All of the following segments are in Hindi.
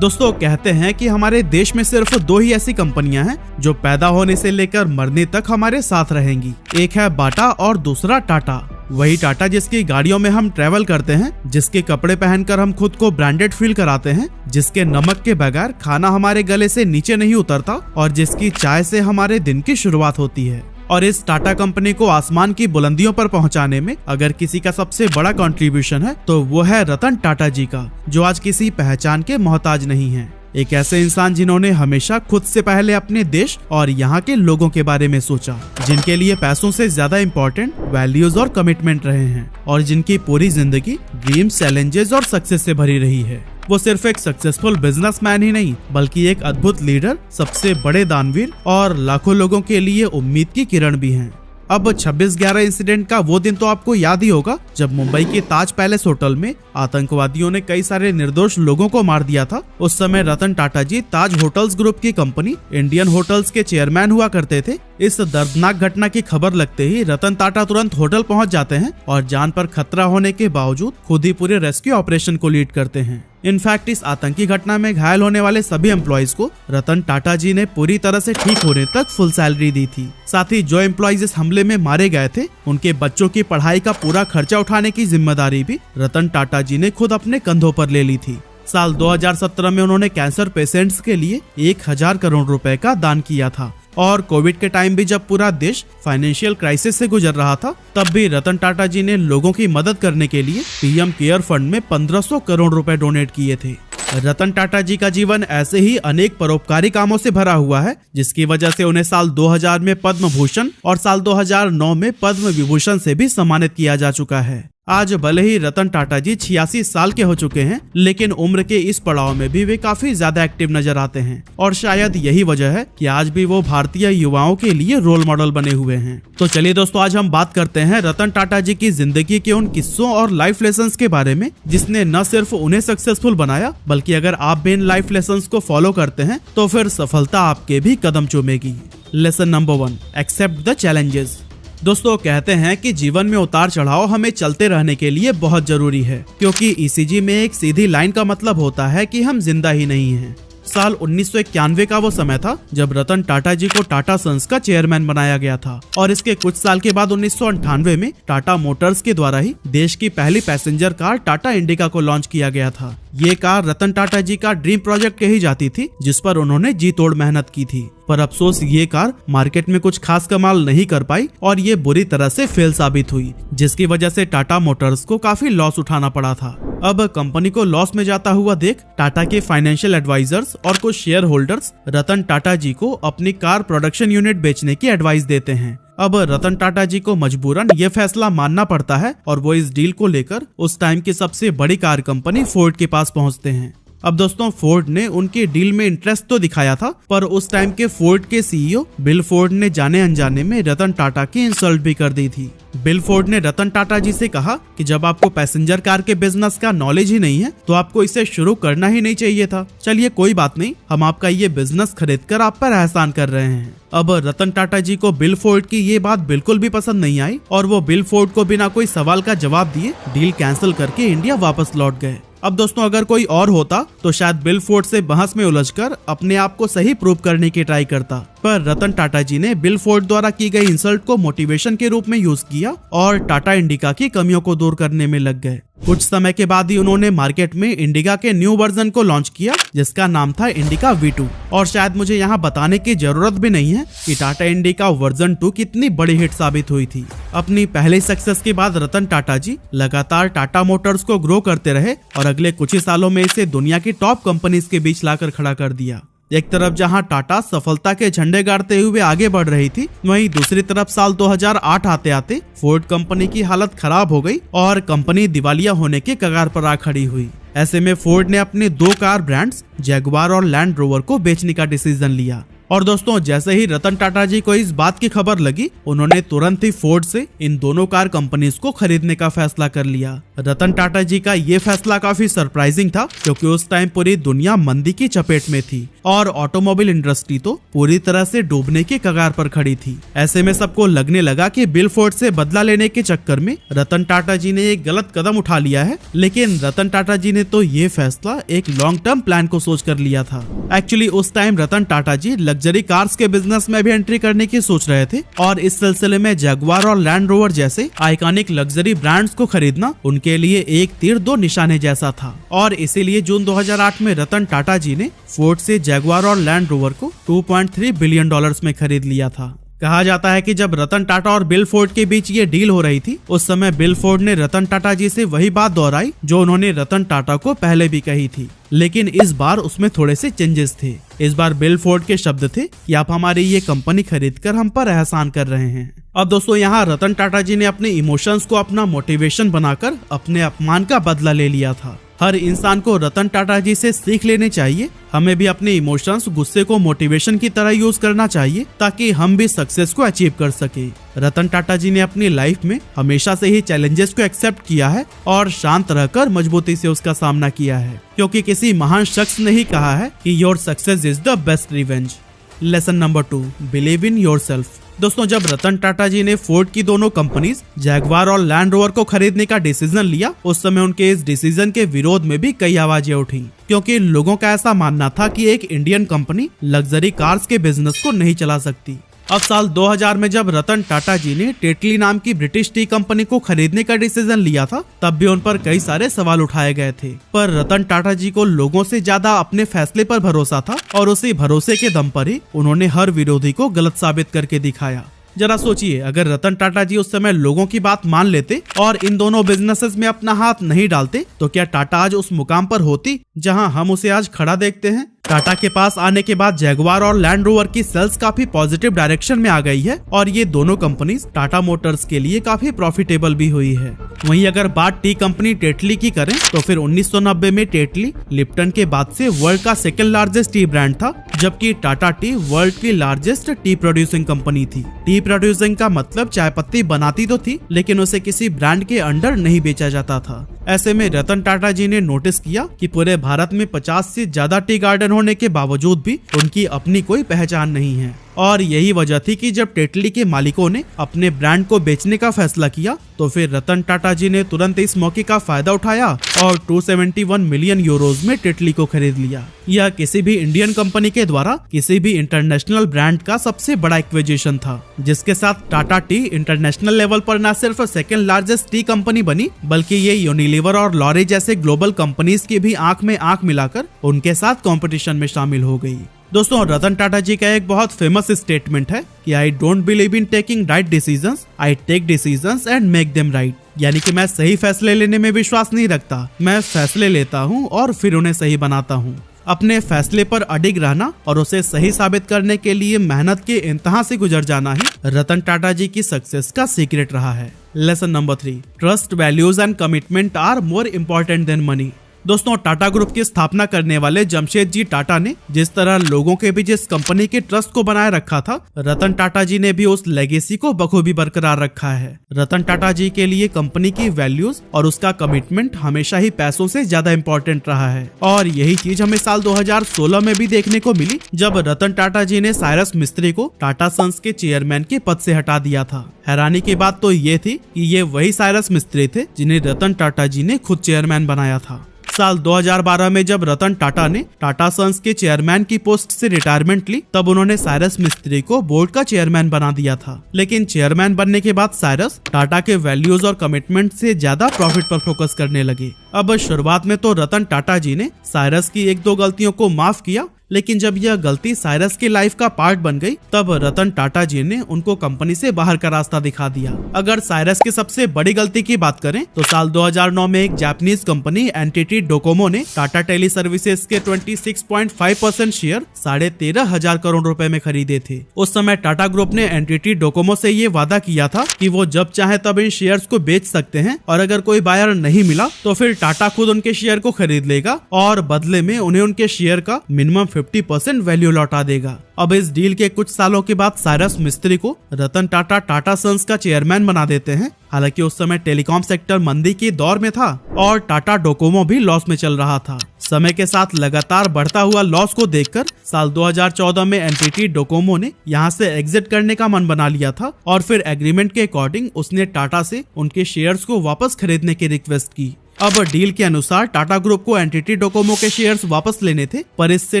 दोस्तों कहते हैं कि हमारे देश में सिर्फ 2 ही ऐसी कंपनियां हैं जो पैदा होने से लेकर मरने तक हमारे साथ रहेंगी। एक है बाटा और दूसरा टाटा। वही टाटा जिसकी गाड़ियों में हम ट्रेवल करते हैं, जिसके कपड़े पहनकर हम खुद को ब्रांडेड फील कराते हैं, जिसके नमक के बगैर खाना हमारे गले से नीचे नहीं उतरता और जिसकी चाय से हमारे दिन की शुरुआत होती है। और इस टाटा कंपनी को आसमान की बुलंदियों पर पहुंचाने में अगर किसी का सबसे बड़ा कंट्रीब्यूशन है तो वो है रतन टाटा जी का, जो आज किसी पहचान के मोहताज नहीं है। एक ऐसे इंसान जिन्होंने हमेशा खुद से पहले अपने देश और यहाँ के लोगों के बारे में सोचा, जिनके लिए पैसों से ज्यादा इम्पोर्टेंट वैल्यूज और कमिटमेंट रहे हैं और जिनकी पूरी जिंदगी ड्रीम्स, चैलेंजेस और सक्सेस से भरी रही है। वो सिर्फ एक सक्सेसफुल बिजनेसमैन ही नहीं बल्कि एक अद्भुत लीडर, सबसे बड़े दानवीर और लाखों लोगों के लिए उम्मीद की किरण भी हैं। अब 26/11 इंसिडेंट का वो दिन तो आपको याद ही होगा जब मुंबई के ताज पैलेस होटल में आतंकवादियों ने कई सारे निर्दोष लोगों को मार दिया था। उस समय रतन टाटा जी ताज होटल्स ग्रुप की कंपनी इंडियन होटल्स के चेयरमैन हुआ करते थे। इस दर्दनाक घटना की खबर लगते ही रतन टाटा तुरंत होटल पहुंच जाते हैं और जान पर खतरा होने के बावजूद खुद ही पूरे रेस्क्यू ऑपरेशन को लीड करते हैं। इनफैक्ट इस आतंकी घटना में घायल होने वाले सभी एम्प्लॉइज को रतन टाटा जी ने पूरी तरह से ठीक होने तक फुल सैलरी दी थी। साथ ही जो एम्प्लॉइज इस हमले में मारे गए थे उनके बच्चों की पढ़ाई का पूरा खर्चा उठाने की जिम्मेदारी भी रतन टाटा जी ने खुद अपने कंधों पर ले ली थी। साल 2017 में उन्होंने कैंसर पेशेंट्स के लिए 1000 करोड़ रुपए का दान किया था। और कोविड के टाइम भी जब पूरा देश फाइनेंशियल क्राइसिस से गुजर रहा था, तब भी रतन टाटा जी ने लोगों की मदद करने के लिए पीएम केयर फंड में 1500 करोड़ रुपए डोनेट किए थे। रतन टाटा जी का जीवन ऐसे ही अनेक परोपकारी कामों से भरा हुआ है, जिसकी वजह से उन्हें साल 2000 में पद्म भूषण और साल 2009 में पद्म विभूषण से भी सम्मानित किया जा चुका है। आज भले ही रतन टाटा जी 86 साल के हो चुके हैं, लेकिन उम्र के इस पड़ाव में भी वे काफी ज्यादा एक्टिव नजर आते हैं और शायद यही वजह है कि आज भी वो भारतीय युवाओं के लिए रोल मॉडल बने हुए हैं। तो चलिए दोस्तों, आज हम बात करते हैं रतन टाटा जी की जिंदगी के उन किस्सों और लाइफ लेसन्स के बारे में जिसने न सिर्फ उन्हें सक्सेसफुल बनाया, बल्कि अगर आप भी इन लाइफ लेसन्स को फॉलो करते हैं तो फिर सफलता आपके भी कदम चूमेगी। Lesson number 1, accept the challenges. दोस्तों कहते हैं कि जीवन में उतार चढ़ाव हमें चलते रहने के लिए बहुत जरूरी है, क्योंकि ईसीजी में एक सीधी लाइन का मतलब होता है कि हम जिंदा ही नहीं हैं। साल 1991 का वो समय था जब रतन टाटा जी को टाटा सन्स का चेयरमैन बनाया गया था और इसके कुछ साल के बाद 1998 में टाटा मोटर्स के द्वारा ही देश की पहली पैसेंजर कार टाटा इंडिका को लॉन्च किया गया था। ये कार रतन टाटा जी का ड्रीम प्रोजेक्ट कही जाती थी, जिस पर उन्होंने जी तोड़ मेहनत की थी। पर अफसोस ये कार मार्केट में कुछ खास कमाल नहीं कर पाई और ये बुरी तरह से फेल साबित हुई, जिसकी वजह से टाटा मोटर्स को काफी लॉस उठाना पड़ा था। अब कंपनी को लॉस में जाता हुआ देख टाटा के फाइनेंशियल एडवाइजर्स और कुछ शेयर होल्डर्स रतन टाटा जी को अपनी कार प्रोडक्शन यूनिट बेचने की एडवाइस देते हैं। अब रतन टाटा जी को मजबूरन ये फैसला मानना पड़ता है और वो इस डील को लेकर उस टाइम की सबसे बड़ी कार कंपनी फोर्ड के पास पहुंचते हैं। अब दोस्तों, फोर्ड ने उनकी डील में इंटरेस्ट तो दिखाया था, पर उस टाइम के फोर्ड के सीईओ बिल फोर्ड ने जाने अनजाने में रतन टाटा की इंसल्ट भी कर दी थी। बिल फोर्ड ने रतन टाटा जी से कहा कि जब आपको पैसेंजर कार के बिजनेस का नॉलेज ही नहीं है तो आपको इसे शुरू करना ही नहीं चाहिए था। चलिए कोई बात नहीं, हम आपका ये बिजनेस खरीद कर आप पर एहसान कर रहे हैं। अब रतन टाटा जी को बिल फोर्ड की ये बात बिल्कुल भी पसंद नहीं आई और वो बिल फोर्ड को बिना कोई सवाल का जवाब दिए डील कैंसिल करके इंडिया वापस लौट गए। अब दोस्तों, अगर कोई और होता तो शायद बिल फोर्ड से बहस में उलझकर अपने आप को सही प्रूव करने की ट्राई करता, पर रतन टाटा जी ने बिल फोर्ड द्वारा की गई इंसल्ट को मोटिवेशन के रूप में यूज किया और टाटा इंडिका की कमियों को दूर करने में लग गए। कुछ समय के बाद ही उन्होंने मार्केट में इंडिका के न्यू वर्जन को लॉन्च किया, जिसका नाम था इंडिका V2। और शायद मुझे यहाँ बताने की जरूरत भी नहीं है कि टाटा इंडिका वर्जन 2 कितनी बड़ी हिट साबित हुई थी। अपनी पहले सक्सेस के बाद रतन टाटा जी लगातार टाटा मोटर्स को ग्रो करते रहे और अगले कुछ ही सालों में इसे दुनिया की टॉप कंपनीज के बीच लाकर खड़ा कर दिया। एक तरफ जहां टाटा सफलता के झंडे गाड़ते हुए आगे बढ़ रही थी, वहीं दूसरी तरफ साल 2008 आते आते फोर्ड कंपनी की हालत खराब हो गई और कंपनी दिवालिया होने के कगार पर आ खड़ी हुई। ऐसे में फोर्ड ने अपने 2 कार ब्रांड्स जैगुआर और लैंड रोवर को बेचने का डिसीजन लिया। और दोस्तों जैसे ही रतन टाटा जी को इस बात की खबर लगी, उन्होंने तुरंत ही फोर्ड से इन दोनों कार कंपनीज को खरीदने का फैसला कर लिया। रतन टाटा जी का ये फैसला काफी सरप्राइजिंग था, क्योंकि उस टाइम पूरी दुनिया मंदी की चपेट में थी और ऑटोमोबाइल इंडस्ट्री तो पूरी तरह से डूबने के कगार पर खड़ी थी। ऐसे में सबको लगने लगा कि बिल फोर्ड से बदला लेने के चक्कर में रतन टाटा जी ने एक गलत कदम उठा लिया है। लेकिन रतन टाटा जी ने तो ये फैसला एक लॉन्ग टर्म प्लान को सोच कर लिया था। एक्चुअली उस टाइम रतन टाटा जी लग्जरी कार्स के बिजनेस में भी एंट्री करने की सोच रहे थे और इस सिलसिले में जगुआर और लैंड रोवर जैसे आइकॉनिक लग्जरी ब्रांड्स को खरीदना उनके लिए एक तीर दो निशाने जैसा था। और इसीलिए जून 2008 में रतन टाटा जी ने फोर्ड से जगुआर और लैंड रोवर को $2.3 बिलियन में खरीद लिया था। कहा जाता है कि जब रतन टाटा और बिल फोर्ड के बीच ये डील हो रही थी, उस समय बिल फोर्ड ने रतन टाटा जी से वही बात दोहराई जो उन्होंने रतन टाटा को पहले भी कही थी, लेकिन इस बार उसमें थोड़े से चेंजेस थे। इस बार बिल फोर्ड के शब्द थे कि आप हमारी ये कंपनी खरीदकर हम पर एहसान कर रहे हैं। अब दोस्तों यहाँ रतन टाटा जी ने अपने इमोशंस को अपना मोटिवेशन बनाकर अपने अपमान का बदला ले लिया था। हर इंसान को रतन टाटा जी से सीख लेनी चाहिए। हमें भी अपने इमोशंस, गुस्से को मोटिवेशन की तरह यूज करना चाहिए ताकि हम भी सक्सेस को अचीव कर सके। रतन टाटा जी ने अपनी लाइफ में हमेशा से ही चैलेंजेस को एक्सेप्ट किया है और शांत रहकर मजबूती से उसका सामना किया है, क्योंकि किसी महान शख्स ने ही कहा है कि your success is the best revenge. Lesson number 2, believe in yourself. दोस्तों जब रतन टाटा जी ने फोर्ड की दोनों कंपनीज जगुआर और लैंड रोवर को खरीदने का डिसीजन लिया, उस समय उनके इस डिसीजन के विरोध में भी कई आवाजें उठी, क्योंकि लोगों का ऐसा मानना था कि एक इंडियन कंपनी लग्जरी कार्स के बिजनेस को नहीं चला सकती। अब साल 2000 में जब रतन टाटा जी ने टेटली नाम की ब्रिटिश टी कंपनी को खरीदने का डिसीजन लिया था, तब भी उन पर कई सारे सवाल उठाए गए थे। पर रतन टाटा जी को लोगों से ज्यादा अपने फैसले पर भरोसा था और उसी भरोसे के दम पर ही उन्होंने हर विरोधी को गलत साबित करके दिखाया। जरा सोचिए, अगर रतन टाटा जी उस समय लोगों की बात मान लेते और इन दोनों बिजनेसेस में अपना हाथ नहीं डालते, तो क्या टाटा आज उस मुकाम पर होती जहां हम उसे आज खड़ा देखते हैं? टाटा के पास आने के बाद जगुआर और लैंड रोवर की सेल्स काफी पॉजिटिव डायरेक्शन में आ गई है और ये दोनों कंपनीज टाटा मोटर्स के लिए काफी प्रॉफिटेबल भी हुई है। वहीं अगर बात टी कंपनी टेटली की करें, तो फिर 1990 में टेटली लिप्टन के बाद से वर्ल्ड का सेकंड लार्जेस्ट टी ब्रांड था, जबकि टाटा टी वर्ल्ड की लार्जेस्ट टी प्रोड्यूसिंग कंपनी थी। टी प्रोड्यूसिंग का मतलब चाय पत्ती बनाती तो थी, लेकिन उसे किसी ब्रांड के अंडर नहीं बेचा जाता था। ऐसे में रतन टाटा जी ने नोटिस किया कि पूरे भारत में 50 से ज्यादा टी गार्डन होने के बावजूद भी उनकी अपनी कोई पहचान नहीं है। और यही वजह थी कि जब टेटली के मालिकों ने अपने ब्रांड को बेचने का फैसला किया, तो फिर रतन टाटा जी ने तुरंत इस मौके का फायदा उठाया और 271 मिलियन यूरोज में टेटली को खरीद लिया। यह किसी भी इंडियन कंपनी के द्वारा किसी भी इंटरनेशनल ब्रांड का सबसे बड़ा एक्विजिशन था, जिसके साथ टाटा टी इंटरनेशनल लेवल पर न सिर्फ सेकंड लार्जेस्ट टी कंपनी बनी, बल्कि ये यूनिलीवर और लॉरी जैसे ग्लोबल कंपनीज की भी आंख में आंख मिलाकर उनके साथ कंपटीशन में शामिल हो गई। दोस्तों रतन टाटा जी का एक बहुत फेमस स्टेटमेंट है कि I don't believe in taking right decisions, I take decisions and make them right. यानी कि मैं सही फैसले लेने में विश्वास नहीं रखता, मैं फैसले लेता हूँ और फिर उन्हें सही बनाता हूँ। अपने फैसले पर अडिग रहना और उसे सही साबित करने के लिए मेहनत के इंतहा से गुजर जाना ही रतन टाटा जी की सक्सेस का सीक्रेट रहा है। Lesson number 3, trust, values and commitment are more important than money. दोस्तों टाटा ग्रुप की स्थापना करने वाले जमशेदजी टाटा ने जिस तरह लोगों के बीच इस कंपनी के ट्रस्ट को बनाए रखा था, रतन टाटा जी ने भी उस लेगेसी को बखूबी बरकरार रखा है। रतन टाटा जी के लिए कंपनी की वैल्यूज और उसका कमिटमेंट हमेशा ही पैसों से ज्यादा इम्पोर्टेंट रहा है और यही चीज हमें साल 2016 में भी देखने को मिली, जब रतन टाटा जी ने साइरस मिस्त्री को टाटा सन्स के चेयरमैन के पद से हटा दिया था। हैरानी की बात तो ये थी कि ये वही साइरस मिस्त्री थे जिन्हें रतन टाटा जी ने खुद चेयरमैन बनाया था। साल 2012 में जब रतन टाटा ने टाटा सन्स के चेयरमैन की पोस्ट से रिटायरमेंट ली, तब उन्होंने साइरस मिस्त्री को बोर्ड का चेयरमैन बना दिया था। लेकिन चेयरमैन बनने के बाद साइरस टाटा के वैल्यूज और कमिटमेंट से ज्यादा प्रॉफिट पर फोकस करने लगे। अब शुरुआत में तो रतन टाटा जी ने साइरस की 1-2 गलतियों को माफ किया, लेकिन जब यह गलती साइरस की लाइफ का पार्ट बन गई, तब रतन टाटा जी ने उनको कंपनी से बाहर का रास्ता दिखा दिया। अगर साइरस की सबसे बड़ी गलती की बात करें, तो साल 2009 में एक जापानीज कंपनी एनटीटी डोकोमो ने टाटा टेली सर्विसेज के 26.5% शेयर 13,500 करोड़ रुपए में खरीदे थे। उस समय टाटा ग्रुप ने एनटीटी डोकोमो से ये वादा किया था कि वो जब चाहे तब इन शेयर्स को बेच सकते हैं और अगर कोई बायर नहीं मिला तो फिर टाटा खुद उनके शेयर को खरीद लेगा और बदले में उन्हें उनके शेयर का मिनिमम 50% वैल्यू लौटा देगा। अब इस डील के कुछ सालों के बाद साइरस मिस्त्री को रतन टाटा टाटा सन्स का चेयरमैन बना देते हैं। हालांकि उस समय टेलीकॉम सेक्टर मंदी के दौर में था और टाटा डोकोमो भी लॉस में चल रहा था। समय के साथ लगातार बढ़ता हुआ लॉस को देखकर साल 2014 में एनटीटी डोकोमो ने यहां से एग्जिट करने का मन बना लिया था और फिर एग्रीमेंट के अकॉर्डिंग उसने टाटा से उनके शेयर्स को वापस खरीदने की रिक्वेस्ट की। अब डील के अनुसार टाटा ग्रुप को एनटीटी डोकोमो के शेयर्स वापस लेने थे, पर इससे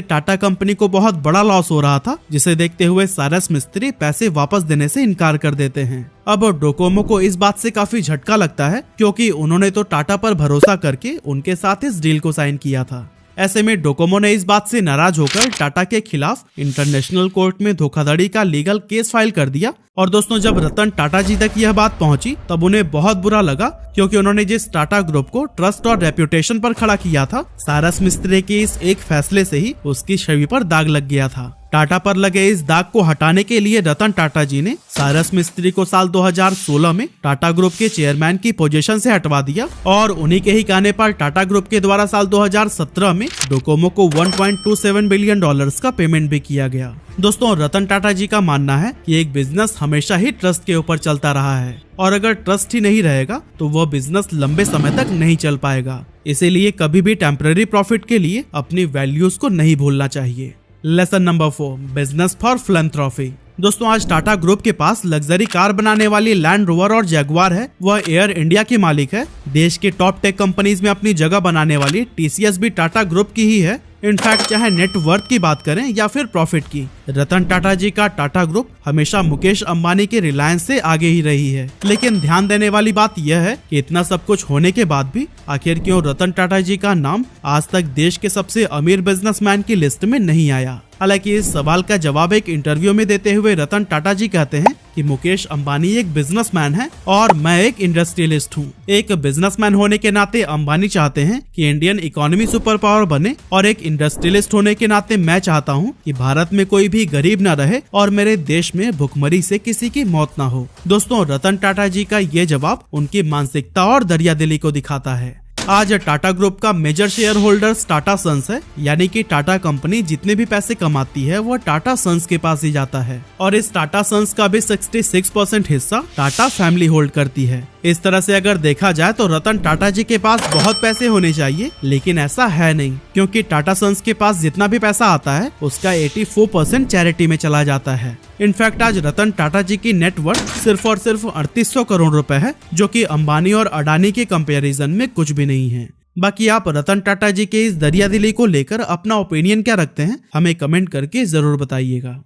टाटा कंपनी को बहुत बड़ा लॉस हो रहा था, जिसे देखते हुए साइरस मिस्त्री पैसे वापस देने से इनकार कर देते हैं। अब डोकोमो को इस बात से काफी झटका लगता है, क्योंकि उन्होंने तो टाटा पर भरोसा करके उनके साथ इस डील को साइन किया था। ऐसे में डोकोमो ने इस बात से नाराज होकर टाटा के खिलाफ इंटरनेशनल कोर्ट में धोखाधड़ी का लीगल केस फाइल कर दिया। और दोस्तों, जब रतन टाटा जी तक यह बात पहुंची तब उन्हें बहुत बुरा लगा, क्योंकि उन्होंने जिस टाटा ग्रुप को ट्रस्ट और रेप्यूटेशन पर खड़ा किया था, साइरस मिस्त्री के इस एक फैसले से ही उसकी छवि पर दाग लग गया था। टाटा पर लगे इस दाग को हटाने के लिए रतन टाटा जी ने साइरस मिस्त्री को साल 2016 में टाटा ग्रुप के चेयरमैन की पोजीशन से हटवा दिया और उन्हीं के ही कहने पर टाटा ग्रुप के द्वारा साल 2017 में डोकोमो को $1.27 बिलियन का पेमेंट भी किया गया। दोस्तों, रतन टाटा जी का मानना है कि एक बिजनेस हमेशा ही ट्रस्ट के ऊपर चलता रहा है और अगर ट्रस्ट ही नहीं रहेगा तो वह बिजनेस लंबे समय तक नहीं चल पाएगा। इसीलिए कभी भी टेम्पररी प्रॉफिट के लिए अपनी वैल्यूज को नहीं भूलना चाहिए। Lesson number 4, business for philanthropy. दोस्तों, आज टाटा ग्रुप के पास लग्जरी कार बनाने वाली लैंड रोवर और जैगुआर है। वह एयर इंडिया की मालिक है। देश के टॉप टेक कंपनीज में अपनी जगह बनाने वाली टीसीएस भी टाटा ग्रुप की ही है। इनफैक्ट चाहे नेट वर्थ की बात करें या फिर प्रॉफिट की, रतन टाटा जी का टाटा ग्रुप हमेशा मुकेश अंबानी के रिलायंस से आगे ही रही है। लेकिन ध्यान देने वाली बात यह है कि इतना सब कुछ होने के बाद भी आखिर क्यों रतन टाटा जी का नाम आज तक देश के सबसे अमीर बिजनेसमैन की लिस्ट में नहीं आया। हालांकि इस सवाल का जवाब एक इंटरव्यू में देते हुए रतन टाटा जी कहते हैं कि मुकेश अंबानी एक बिजनेसमैन है और मैं एक इंडस्ट्रियलिस्ट हूँ। एक बिजनेसमैन होने के नाते अंबानी चाहते हैं कि इंडियन इकोनॉमी सुपर पावर बने और एक इंडस्ट्रियलिस्ट होने के नाते मैं चाहता हूँ कि भारत में कोई भी गरीब न रहे और मेरे देश में भुखमरी से किसी की मौत न हो। दोस्तों, रतन टाटा जी का ये जवाब उनकी मानसिकता और दरियादिली को दिखाता है। आज टाटा ग्रुप का major share holders Tata sons है, यानी कि टाटा कंपनी जितने भी पैसे कमाती है वो टाटा सन्स के पास ही जाता है और इस टाटा सन्स का भी 66% हिस्सा टाटा फैमिली होल्ड करती है। इस तरह से अगर देखा जाए तो रतन टाटा जी के पास बहुत पैसे होने चाहिए, लेकिन ऐसा है नहीं, क्योंकि टाटा सन्स के पास जितना भी पैसा आता है उसका 84% चैरिटी में चला जाता है। इनफैक्ट आज रतन टाटा जी की नेटवर्थ सिर्फ और सिर्फ 3800 करोड़ रुपए है, जो कि अंबानी और अडानी के कंपैरिजन में कुछ भी नहीं है। बाकी आप रतन टाटा जी के इस दरियादिली को लेकर अपना ओपिनियन क्या रखते हैं, हमें कमेंट करके जरूर बताइएगा।